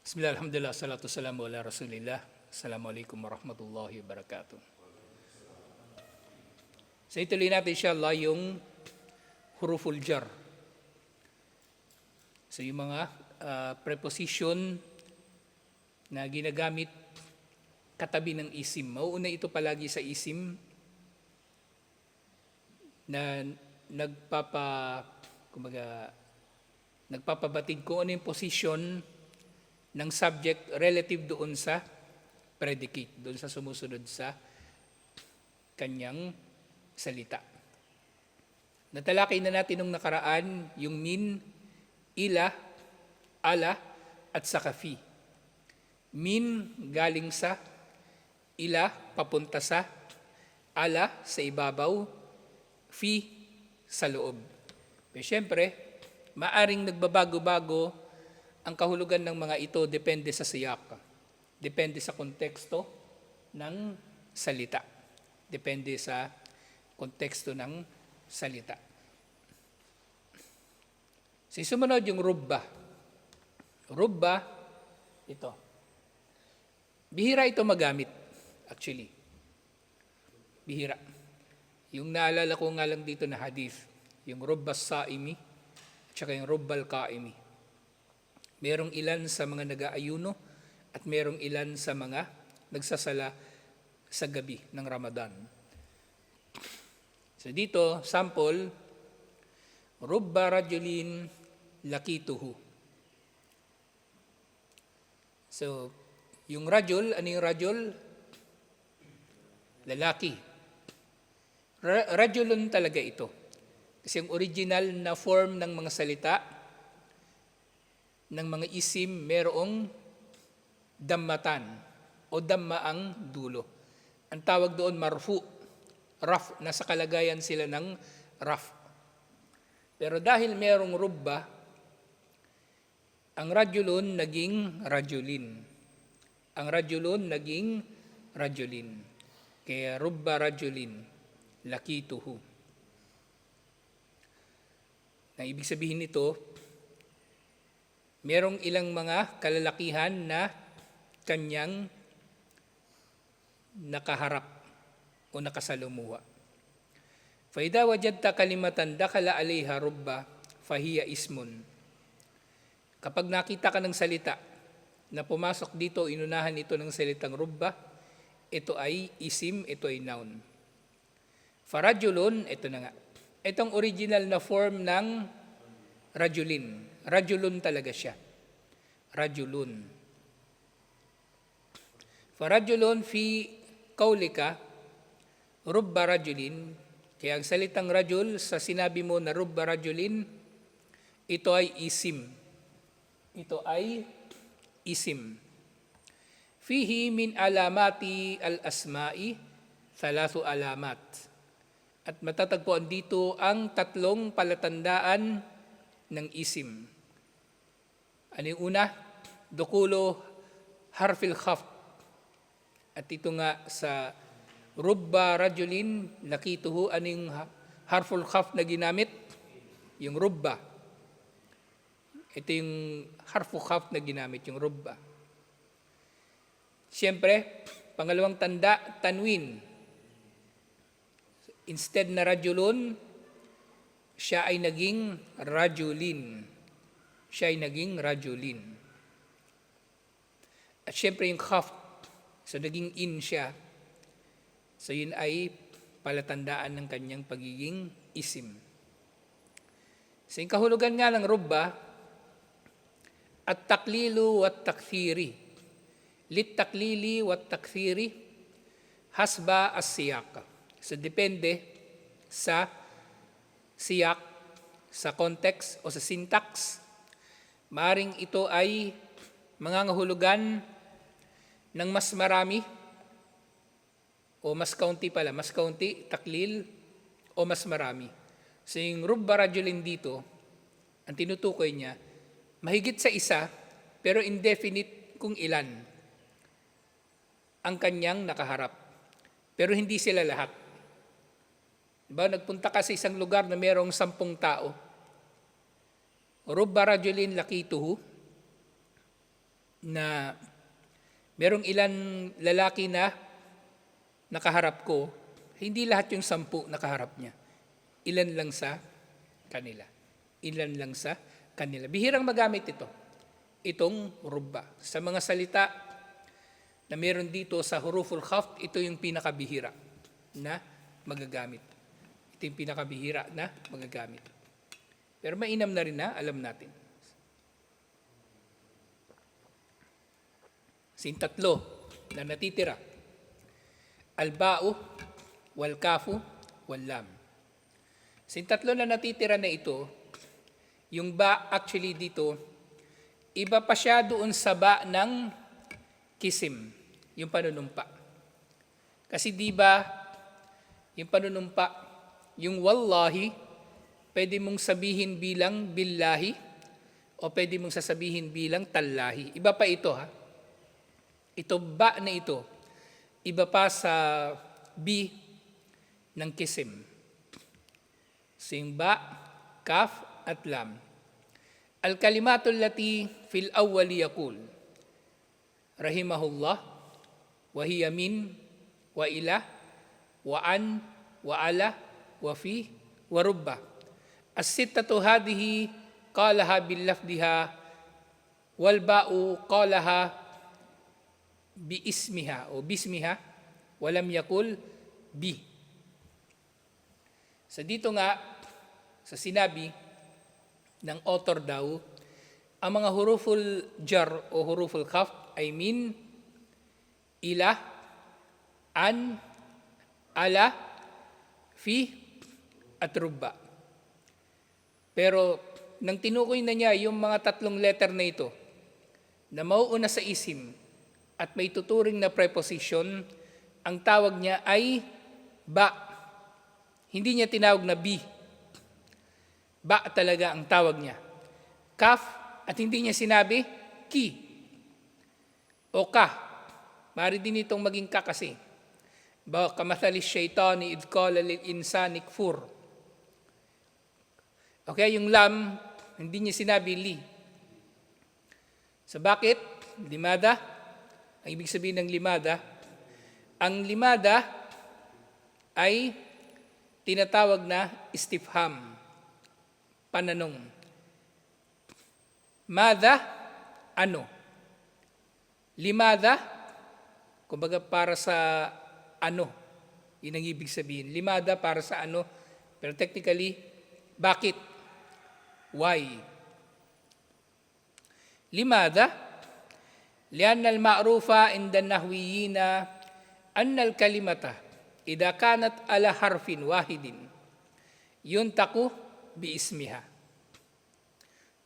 Bismillah, alhamdulillah, salatu salamu ala rasulillah. Assalamualaikum warahmatullahi wabarakatuh. So ituloy natin insyaAllah yung huruful jar. So yung mga preposition na ginagamit katabi ng isim. Mauuna ito palagi sa isim na nagpapabatid kung ano yung position ng subject relative doon sa predicate, doon sa sumusunod sa kanyang salita. Natalakay na natin nung nakaraan yung min, ila, ala, at saka fi. Min galing sa, ila papunta sa, ala sa ibabaw, fi sa loob. Pero syempre, maaring nagbabago-bago ang kahulugan ng mga ito depende sa siyak. Depende sa konteksto ng salita. Depende sa konteksto ng salita. So, sumunod yung rubba. Rubba, ito. Bihira ito magamit, actually. Bihira. Yung naalala ko nga lang dito na hadith, yung rubba saimi, at saka yung rubbal kaimi. Merong ilan sa mga nag-aayuno at merong ilan sa mga nagsasala sa gabi ng Ramadan. So dito, sample, rubba rajulin lakituhu. So, yung rajul, ano yung rajul? Lalaki. Rajulun talaga ito. Kasi yung original na form ng mga salita, ng mga isim, merong dammatan o damma ang dulo. Ang tawag doon marfu, raf, nasa kalagayan sila ng raf. Pero dahil merong rubba, ang rajulun naging rajulin. Ang rajulun naging rajulin. Kaya rubba rajulin, lakituhu. Na ibig sabihin nito, merong ilang mga kalalakihan na kanyang nakaharap o nakasalumuha. فَإِذَا وَجَدْتَ كَلِمَةً دَخَلَ عَلَيْهَا رُبَّ فَهِيَ اسم. Kapag nakita ka ng salita na pumasok dito, inunahan ito ng salitang rubba, ito ay isim, ito ay noun. Farajulun, ito na nga. Itong original na form ng rajulin. Rajulun talaga siya. Rajulun. Farajulun fi kaulika, rubba rajulin. Kaya ang salitang rajul, sa sinabi mo na rubba rajulin, ito ay isim. Ito ay isim. Fihi min alamati al-asma'i, thalathu alamat. At matatagpuan dito ang tatlong palatandaan ng isim. Ano yung una? Dukulo harfil khafd. At ito nga sa rubba rajulin lakituhu, ano yung harful khafd na ginamit? Yung rubba. Ito yung harful khafd na ginamit, yung rubba. Siyempre, pangalawang tanda, tanwin. Instead na rajulun, siya ay naging rajulin. Siya ay naging rajulin. At syempre yung khafd, so naging in siya. So yun ay palatandaan ng kanyang pagiging isim. So yung kahulugan nga ng rubba, at taklilu at takthiri. Lit taklili wat takthiri, hasba as siyak. So depende sa siyak, sa context o sa syntax. Maaring ito ay mangangahulugan ng mas marami o mas kaunti pala, mas kaunti, taklil o mas marami. So yung rubba rajulin dito, ang tinutukoy niya, mahigit sa isa pero indefinite kung ilan ang kanyang nakaharap. Pero hindi sila lahat. Diba, nagpunta ka sa isang lugar na mayroong 10 tao. Rubba rajulin lakituhu. na merong ilan lalaki na nakaharap ko, hindi lahat yung 10 nakaharap niya. Ilan lang sa kanila. Ilan lang sa kanila. Bihirang magamit ito. Itong rubba. Sa mga salita na meron dito sa huruful khaft, ito yung pinakabihira na magagamit. Ito yung pinakabihira na magagamit. Pero mainam na rin na, alam natin. Sintatlo na natitira. Alba'u, wal-kafu, wal-lam. Sintatlo na natitira na ito, yung ba actually dito, iba pa siya doon sa ba ng kisim, yung panunumpa. Kasi di ba, yung panunumpa, yung wallahi, pwede mong sabihin bilang billahi, o pwede mong sasabihin bilang tallahi. Iba pa ito ha. Ito ba na ito, iba pa sa bi ng kisim. So yung ba, kaf, at lam. Al-kalimatul lati fil awwali yaqul rahimahullah wa hiya min wa ila wa an wa ala wa fi wa rubba. As-sittatu hadhihi qalaha bil lafdhiha wal ba'u qalaha bi ismiha o bismiha wa lam yaqul bi. So dito nga sa sinabi ng author daw, ang mga huruful jar o huruful khaf ay min, ila, an, ala, fi, at rubba. Pero nang tinukoy na niya yung mga 3 letter na ito na mauuna sa isim at may tuturing na preposition, ang tawag niya ay ba. Hindi niya tinawag na bi. Ba talaga ang tawag niya. Kaf, at hindi niya sinabi ki o ka. Maaari din itong maging ka kasi. Ba kamathali syaitani id qala lil insani kfur. Okay, yung lam, hindi niya sinabi li. So bakit? Limada. Ang ibig sabihin ng limada, ang limada ay tinatawag na istifham. Pananong. Mada, ano? Limada, kumbaga para sa ano. Yun ang ibig sabihin. Limada para sa ano. Pero technically, bakit? Why? Limada, lianna al-ma'rufa inda nahwiyina anna al-kalimata idha kanat ala harfin wahidin yuntaku biismiha.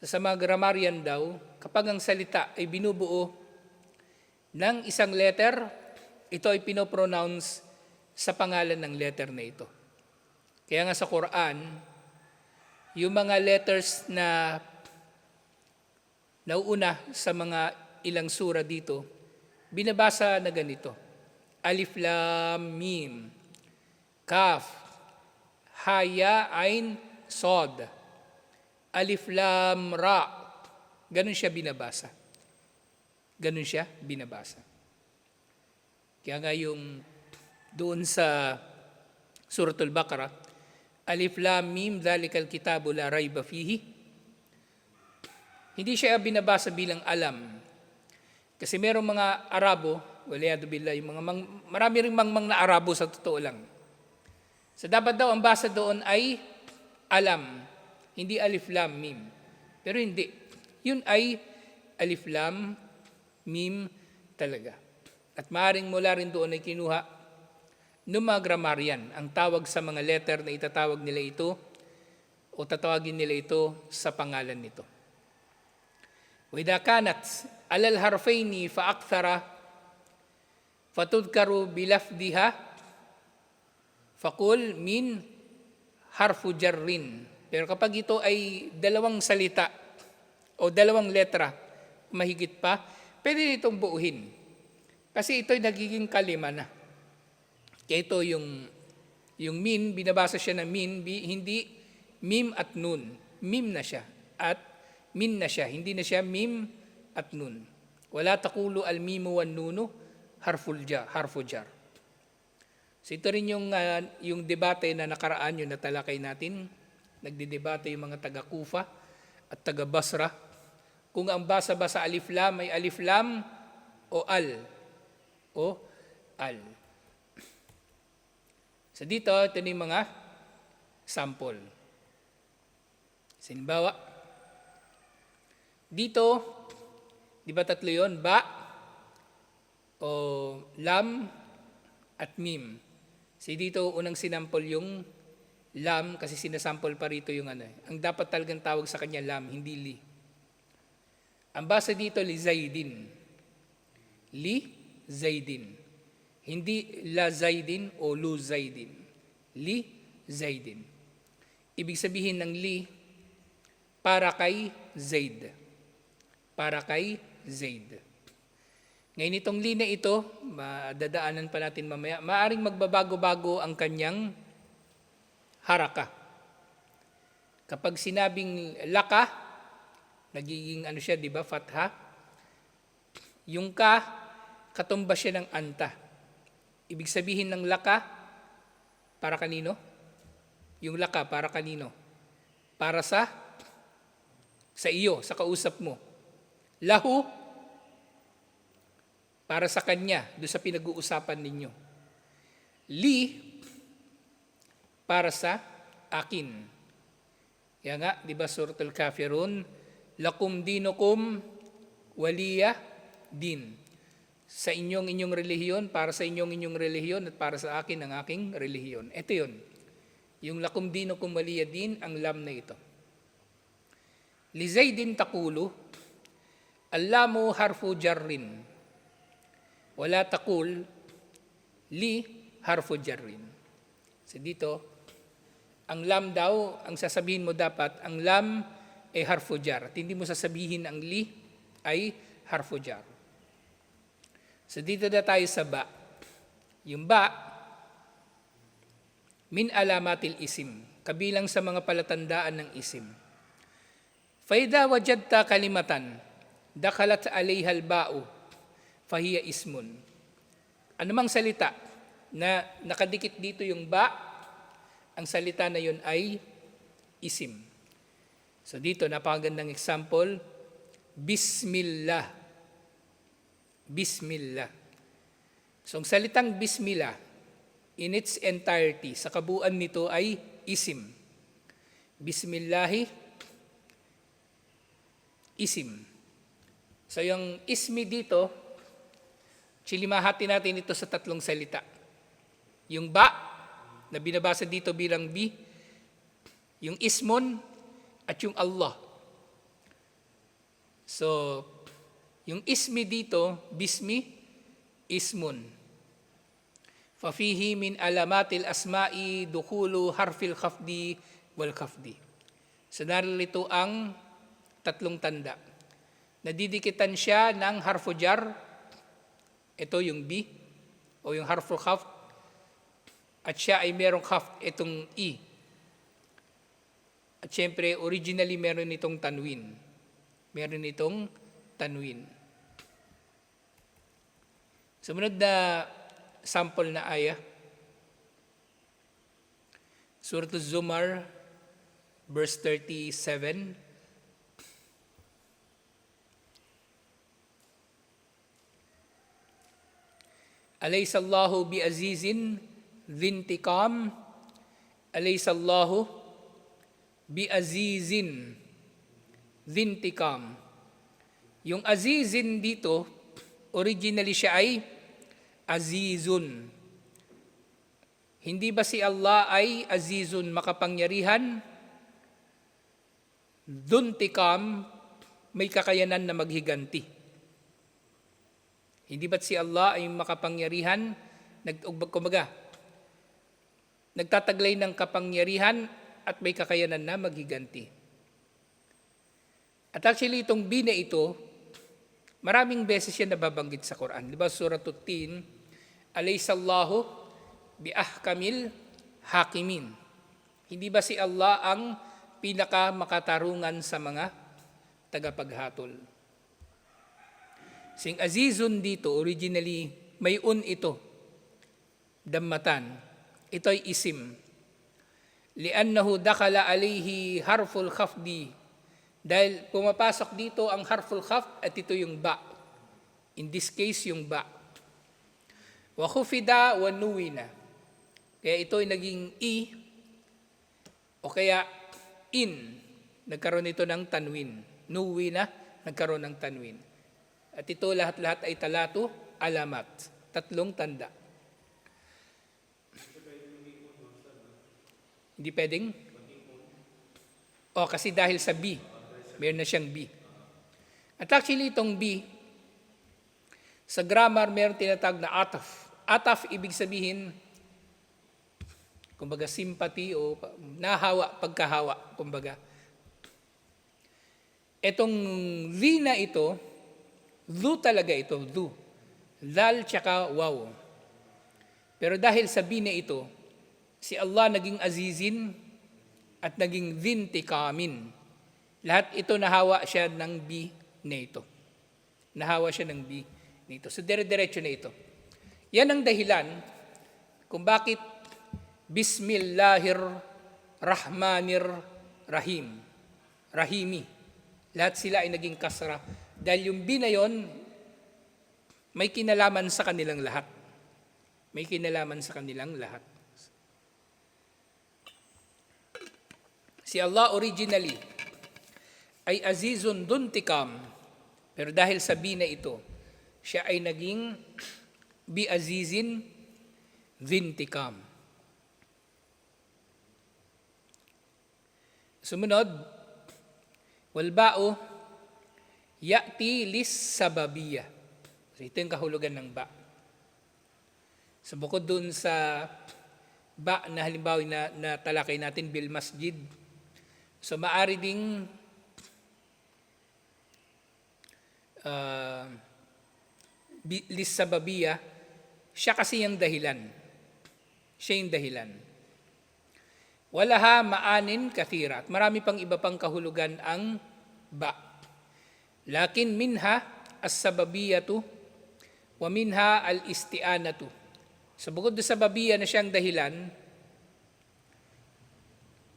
Sa mga grammarian daw, kapag ang salita ay binubuo ng isang letter, ito ay pinopronounce sa pangalan ng letter na ito. Kaya nga sa Quran, yung mga letters na nauuna sa mga ilang sura dito, binabasa na ganito. Alif, Lam, Mim, Kaf, Haya, Ain, Sod, Alif, Lam, Ra. Ganun siya binabasa. Ganun siya binabasa. Kaya nga yung doon sa Suratul Baqarah, Alif, Lam, Mim, dhalikal kitabu la rayba fihi. Hindi siya binabasa bilang alam. Kasi merong mga Arabo, waliyadu billah, yung marami ring mangmang na Arabo sa totoo lang. So dapat daw ang basa doon ay alam, hindi alif lam mim. Pero hindi. Yun ay alif lam mim talaga. At maaaring mula rin doon ay kinuha ng mga grammarian ang tawag sa mga letter na itatawag nila ito o tatawagin nila ito sa pangalan nito. Wa idha kanat alal harfaini fa akthara fatudkaru bilafdiha faqul min harfu jarrin. Pero kapag ito ay dalawang salita o dalawang letra, mahigit pa, pwede itong buuhin. Kasi ito ay nagiging kalima na. Kaya ito yung min, binabasa siya ng min, hindi mim at nun. Mim na siya at min na siya. Hindi na siya mim at nun. Wala taqulu al-mimu wan nunu harfu jar. So ito rin yung debate na nakaraan, yung natalakay natin. Nagdidebate yung mga taga Kufa at taga Basra kung ang basa ba sa alif lam ay alif lam o al. So dito, ito na yung mga sample. Halimbawa, dito, di ba tatlo yun? Ba, o lam, at mim. So dito, unang sinampol yung lam, kasi sinasample pa rito yung ang dapat talagang tawag sa kanya lam, hindi li. Ang basa dito, li zaidin. Li zaidin. Hindi la zaidin o lu zaidin. Li zaidin. Ibig sabihin ng li, para kay Zaid. Para kay Zaid. Ngayon itong li na ito, madadaanan pa natin mamaya, maaring magbabago-bago ang kanyang haraka. Kapag sinabing laka, nagiging siya, di ba, fatha. Yung ka, katumbas siya ng anta. Ibig sabihin ng laka, para kanino? Yung laka, para kanino? Para sa iyo, sa kausap mo. Lahu, para sa kanya, doon sa pinag-uusapan ninyo. Li, para sa akin. Kaya nga, di ba, Suratul Kafirun, lakum dinukum waliya din. Sa inyong relihiyon, para sa inyong relihiyon, at para sa akin ang aking relihiyon. Ito yun. Yung lakum dinukum waliya din, ang lam na ito. Li Zaidin taqulu, allamu harfu jarrin. Wala taqul, li harfu jarrin. So dito, ang lam daw, ang sasabihin mo dapat, ang lam ay harfu jar. At hindi mo sasabihin ang li ay harfu jar. So dito na tayo sa ba. Yung ba, min alamatil isim. Kabilang sa mga palatandaan ng isim. Faida wajadta kalimatan, dakalat alayha al-ba'u, fahiya ismun. Anumang salita na nakadikit dito yung ba, ang salita na yun ay isim. So dito, napakagandang example, Bismillah. Bismillah. So ang salitang Bismillah, in its entirety, sa kabuuan nito ay isim. Bismillahi, isim. So yung ismi dito, chilimahati natin ito sa tatlong salita. Yung ba, na binabasa dito bilang bi, yung ismon, at yung Allah. So, yung ismi dito, bismi, ismun. Fafihi min alamatil asma'i dukhulu harfil khafdi wal khafdi. So narito ang tatlong tanda. Nadidikitan siya ng harfu jar, ito yung bi, o yung harfu khafd, at siya ay merong khafd, itong i. At syempre, originally meron itong tanwin. Meron itong tanwin. Sumunod na sample na ayah, Surah Az-Zumar, verse 37. Alaysallahu bi'azizin dhintikam. Alaysallahu bi'azizin dhintikam. Yung azizin dito, originally siya ay azizun. Hindi ba si Allah ay azizun, makapangyarihan? Dhuntikam, may kakayanan na maghiganti. Hindi ba't si Allah ay makapangyarihan, nagtataglay ng kapangyarihan at may kakayanan na maghiganti. At actually itong bi na ito, maraming beses yan nababanggit sa Quran. Diba Surah At-Tin, Alaysallahu bi'ahkamil hakimin. Hindi ba si Allah ang pinakamakatarungan sa mga tagapaghatol? Sing azizun dito, originally, may ito, dammatan. Ito ay isim. Li'annahu dakala alayhi harful khafdi. Dahil pumapasok dito ang harful khafd at ito yung ba. In this case, yung ba. Wa khufida wa nuwina. Kaya ito ay naging i o kaya in. Nagkaroon ito ng tanwin. Nuwina, nagkaroon ng tanwin. At ito lahat-lahat ay talatu, alamat. 3 tanda. Hindi pwedeng? Kasi dahil sa B. Meron na siyang B. At actually itong B, sa grammar meron tinatawag na ataf. Ataf, ibig sabihin, kumbaga sympathy o nahawa, pagkahawa, kumbaga. Etong V na ito, dhu talaga ito, dhu. Dal tsaka waw. Pero dahil sa B na ito, si Allah naging azizin at naging dhintikamin. Lahat ito nahawa siya ng B na ito. Nahawa siya ng B na ito. So dire-diretso na ito. Yan ang dahilan kung bakit Bismillahirrahmanirrahim. Rahimi. Lahat sila ay naging kasra. Dahil yung B na yon, may kinalaman sa kanilang lahat. May kinalaman sa kanilang lahat. Si Allah originally ay azizun duntikam. Pero dahil sa B na ito, siya ay naging bi azizin dhintikam. Sumunod, walba'u ya'ti lis sababiyah. So ito yung kahulugan ng ba. So bukod dun sa ba na halimbawa na talakay natin bil masjid, so maari ding lis sababiyah, siya kasi yung dahilan. Siya yung dahilan. Walaha maanin kathira. At marami pang iba pang kahulugan ang ba. Lakin minha as-sababiyatu wa minha al-isti'anatu. So bukod sa sababiyah na siyang dahilan,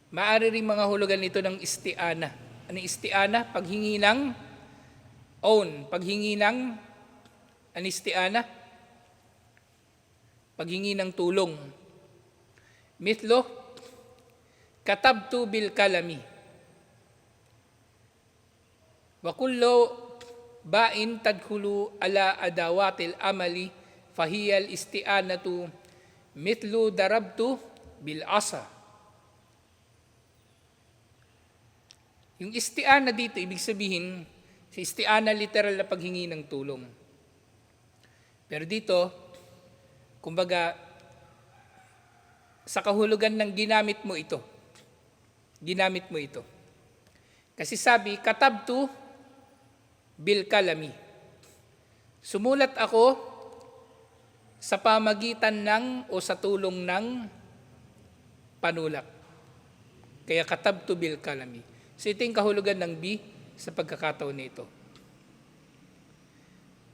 maaari rin mga hulugan nito ng isti'ana. Ano isti'ana? Paghingi ng own. Paghingi ng isti'ana? Paghingi ng tulong. Mithlo, katabtu bil kalami. Wa kullu ba'in tadkhulu ala adawatil amali fahiyal isti'anatu mithlu darabtu bil asa. Yung isti'ana dito, ibig sabihin, sa isti'ana literal na paghingi ng tulong. Pero dito, kumbaga, sa kahulugan ng ginamit mo ito. Ginamit mo ito. Kasi sabi, katabtu bil kalami. Sumulat ako sa pamagitan ng o sa tulong ng panulat. Kaya katabtu bil kalami. So ito yung kahulugan ng B sa pagkakataon nito.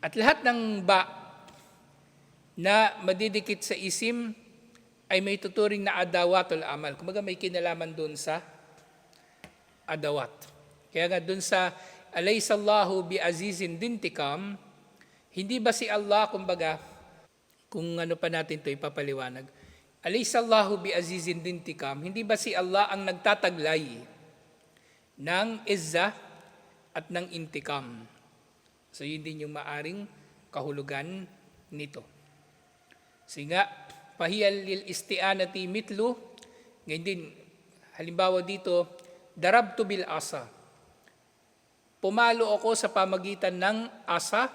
At lahat ng ba na madidikit sa isim ay may tuturing na adawatul amal. Kumbaga may kinalaman doon sa adawat. Kaya nga doon sa alaysallahu bi azizin dintikam, hindi ba si Allah, kumbaga, kung ano pa natin ito ipapaliwanag, alaysallahu bi azizin dintikam, hindi ba si Allah ang nagtataglay ng izza at ng intikam? So yun din yung maaring kahulugan nito. Sige, pahiyal lil isti'anati mitlu, ngayon din, halimbawa dito, darabtu bil asa. Pumalo ako sa pamagitan ng asa,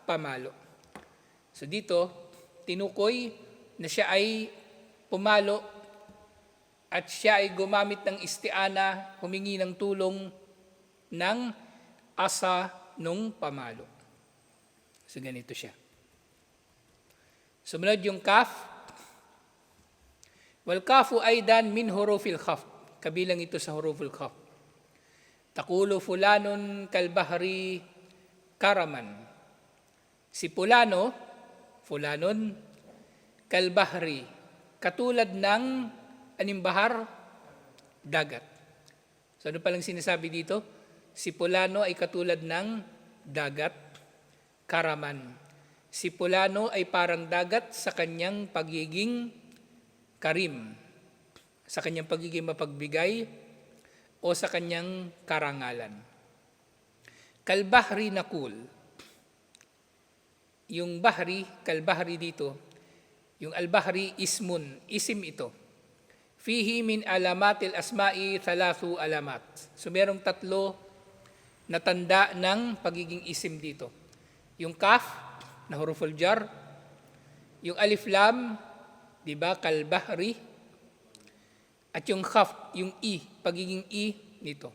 pamalo. So dito, tinukoy na siya ay pumalo at siya ay gumamit ng isti'ana, humingi ng tulong ng asa nung pamalo. So ganito siya. Sumunod yung kaf. Wal kafu aidan min hurufil khaf. Kabilang ito sa hurufil khaf. Taqulu fulanun kalbahri karaman. Si fulano, fulanon, kalbahri, katulad ng animbahar, dagat. So ano palang sinasabi dito? Si fulano ay katulad ng dagat, karaman. Si fulano ay parang dagat sa kanyang pagiging karim, sa kanyang pagiging mapagbigay o sa kanyang karangalan. Kalbahri nakul. Yung bahri, kalbahri dito, yung albahri ismun, isim ito. Fihi min alamatil asma'i thalathu alamat. So merong 3 na tanda ng pagiging isim dito. Yung kaf, na huruful jar, yung alif lam, di ba, kalbahri, at yung khaf, yung i, pagiging i nito.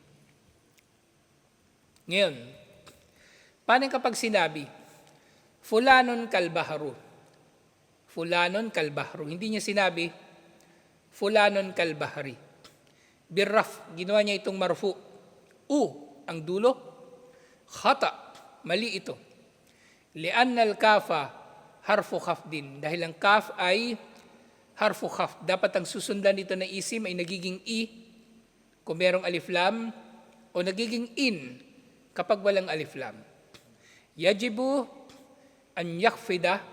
Ngayon, paano kapag sinabi, fulanon kalbahru, fulanon kalbahru, hindi niya sinabi, fulanon kalbahri. Birraf, ginawa niya itong marfu. Ang dulo, khata, mali ito. Lianna al-kafa harfu khaf din. Dahil ang kaf ay harfu khaf. Dapat ang susundan nito na isim ay nagiging i kung merong alif lam o nagiging in kapag walang alif lam. Yajibu an yakhfida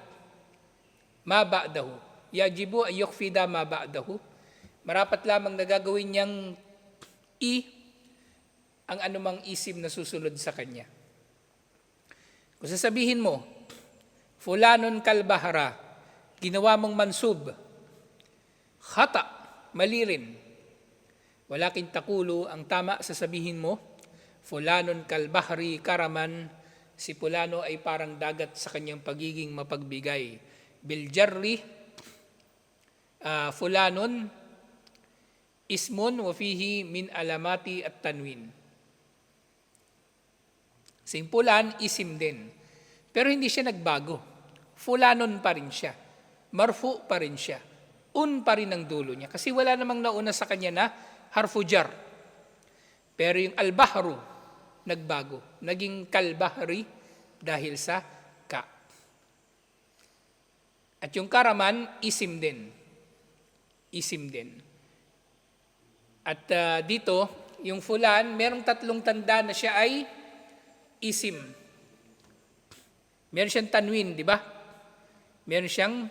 ma ba'dahu. Yajibu an yakhfida ma ba'dahu. Marapat lamang nagagawin niyang i ang anumang isim na susunod sa kanya. Kung sasabihin mo, fulanon kalbahara, ginawa mong mansub, khata, mali rin. Walakin takulu, ang tama sasabihin mo, fulanon kalbahri karaman, si fulano ay parang dagat sa kanyang pagiging mapagbigay. Biljarri, fulanon, ismun wa fihi min alamati at tanwin. Simpulan, isim din. Pero hindi siya nagbago. Fulanon pa rin siya. Marfu pa rin siya. Pa rin ang dulo niya. Kasi wala namang nauna sa kanya na harfu jar. Pero yung albahru, nagbago. Naging kalbahri dahil sa ka. At yung karaman, isim din. Isim din. At dito, yung fulan, merong 3 tanda na siya ay isim. Meron siyang tanwin, di ba? Meron siyang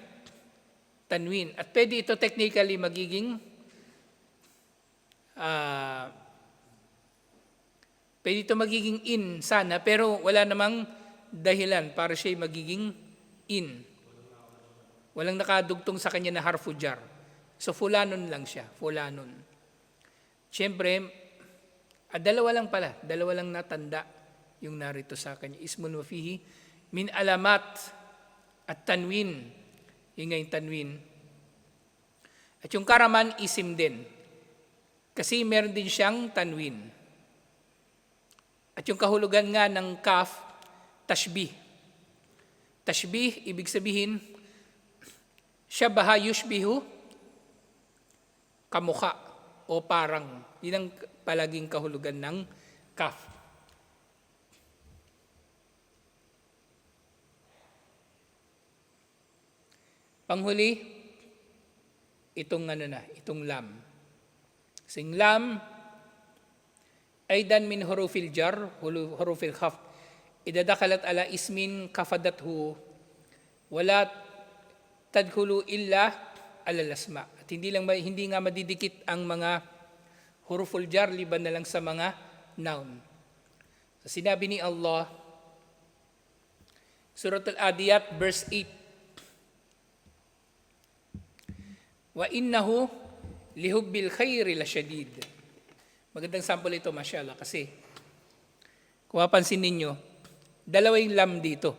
tanwin. At pwede ito technically magiging pwede ito magiging in sana, pero wala namang dahilan para siya magiging in. Walang nakadugtong sa kanya na harfu jar. So fulanon lang siya, fulanon. Siyempre, dalawa lang natanda yung narito sa kanya. Ismun wa fihi min alamat at tanwin. Yung nga yung tanwin. At yung karaman, isim din. Kasi meron din siyang tanwin. At yung kahulugan nga ng kaf, tashbih. Tashbih, ibig sabihin, syabaha yushbihu, kamukha o parang. Yun ang palaging kahulugan ng kaf. Panghuli, itong lam. Sing lam, aidan min hurufil jar, hurufil khaf, idadakalat ala ismin kafadathu, wala tadkhulu illa ala lasma. At hindi nga madidikit ang mga huruful jar, liban na lang sa mga noun. So, sinabi ni Allah, Surat Al-Adiyat, verse 8, wa innahu lihubbil khairi lasyadid. Magandang sample ito, mashallah, kasi kung mapansin ninyo, 2 lam dito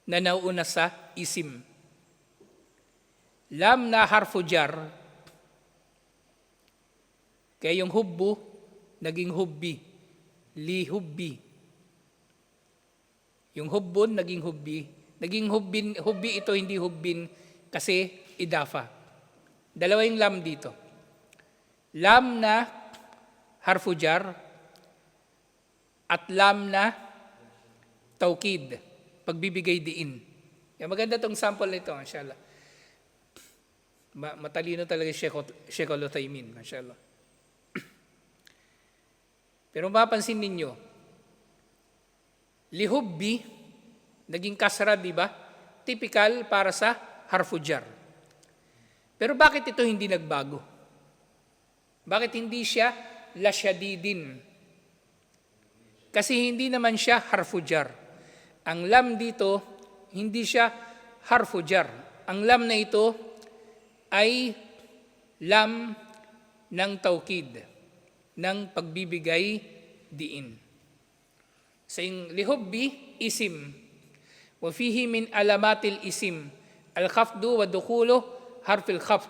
na nauuna sa isim. Lam na harfu jar, kaya yung hubbu naging hubbi, lihubbi. Yung hubbun naging hubbi. Naging hubbi ito, hindi hubbin, kasi idafa. 2 lam dito. Lam na harfu jar at lam na taukid. pagbibigay diin. Kaya maganda tong sample nito, mashallah. Matalino talaga Sheikh Al-Uthaymin, mashallah. Pero mapapansin ninyo, lihubbi, naging kasra, di ba? Typical para sa harfu jar. Pero bakit ito hindi nagbago? Bakit hindi siya lasyadidin? Kasi hindi naman siya harfu jar. Ang lam dito, hindi siya harfu jar. Ang lam na ito ay lam ng taukid, ng pagbibigay diin. Sa lihubbi, isim. Wa fihi min alamatil isim, al-khafdu wa dukhulu harfil khafd.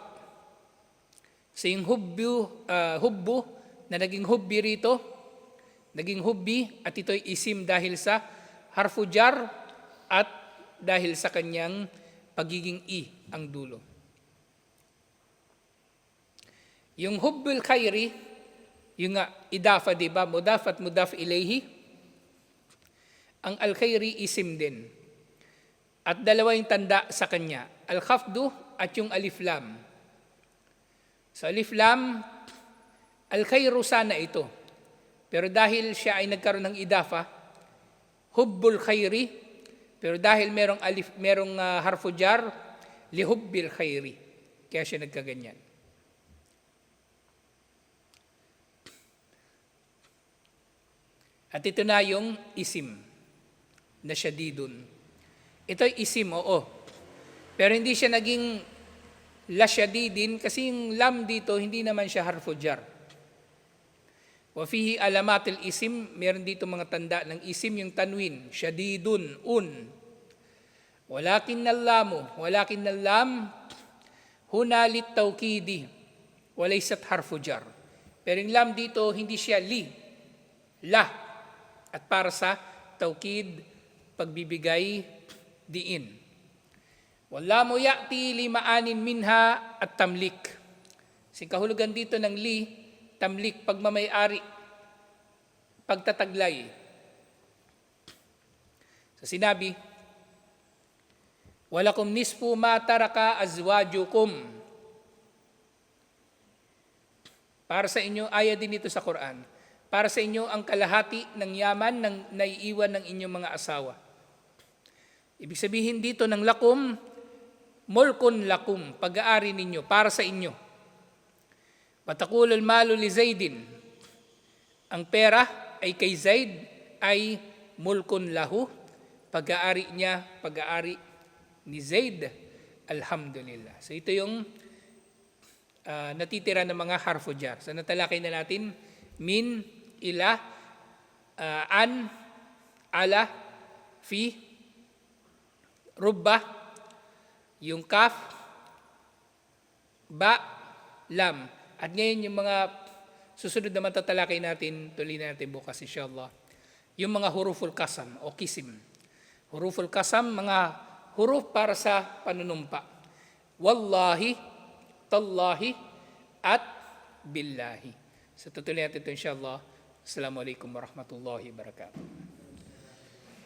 Sa hubbu na naging hubbi rito, naging hubbi at ito'y isim dahil sa harfu jar at dahil sa kanyang pagiging i ang dulo. Yung hubbul khairi, yung idafa, di ba? Mudaf at mudaf ilayhi. Ang al-khairi isim din. At dalawa yung tanda sa kanya. Al-khafdu at yung alif lam. Sa alif lam, al-khairu sana ito. Pero dahil siya ay nagkaroon ng idafa, hubbul khairi, pero dahil merong harfu jar, lihubbil khairi. Kaya siya nagkaganyan. At ito na yung isim na syadidun. Ito'y isim, oo. Pero hindi siya naging lasyadidin kasi yung lam dito, hindi naman siya harfu jar. Wa fihi alamatil isim, meron dito mga tanda ng isim, yung tanwin, syadidun, Walakin al lam, huna lit tawkidi, walaysat harfu jar. Pero yung lam dito, hindi siya la. At para sa tawkid, pagbibigay diin. Wallamu ya'ti limaanin minha at tamlik. Kahulugan dito ng tamlik, pagmamayari, pagtataglay. Sa sinabi, walakum nisfu ma taraka azwajukum. Para sa inyo, aya din ito sa Quran. Para sa inyo ang kalahati ng yaman ng naiiwan ng inyong mga asawa. Ibig sabihin dito ng lakum, mulkun lakum, pag-aari ninyo, para sa inyo. Watakulul malu li Zaidin, ang pera ay kay Zaid, ay mulkun lahu, pag-aari niya, pag-aari ni Zaid, alhamdulillah. So ito yung natitira ng mga harfu jar. So natalakay na natin, min, ila, an, ala, fi, rubba, yung kaf, ba, lam. At ngayon yung mga susunod na matatalakay natin, tuloy natin bukas insyaAllah, yung mga huruful kasam o kisim. Huruful kasam, mga huruf para sa panunumpa. Wallahi, tallahi, at billahi. So tutuloy natin ito insyaAllah. Assalamualaikum warahmatullahi wabarakatuh.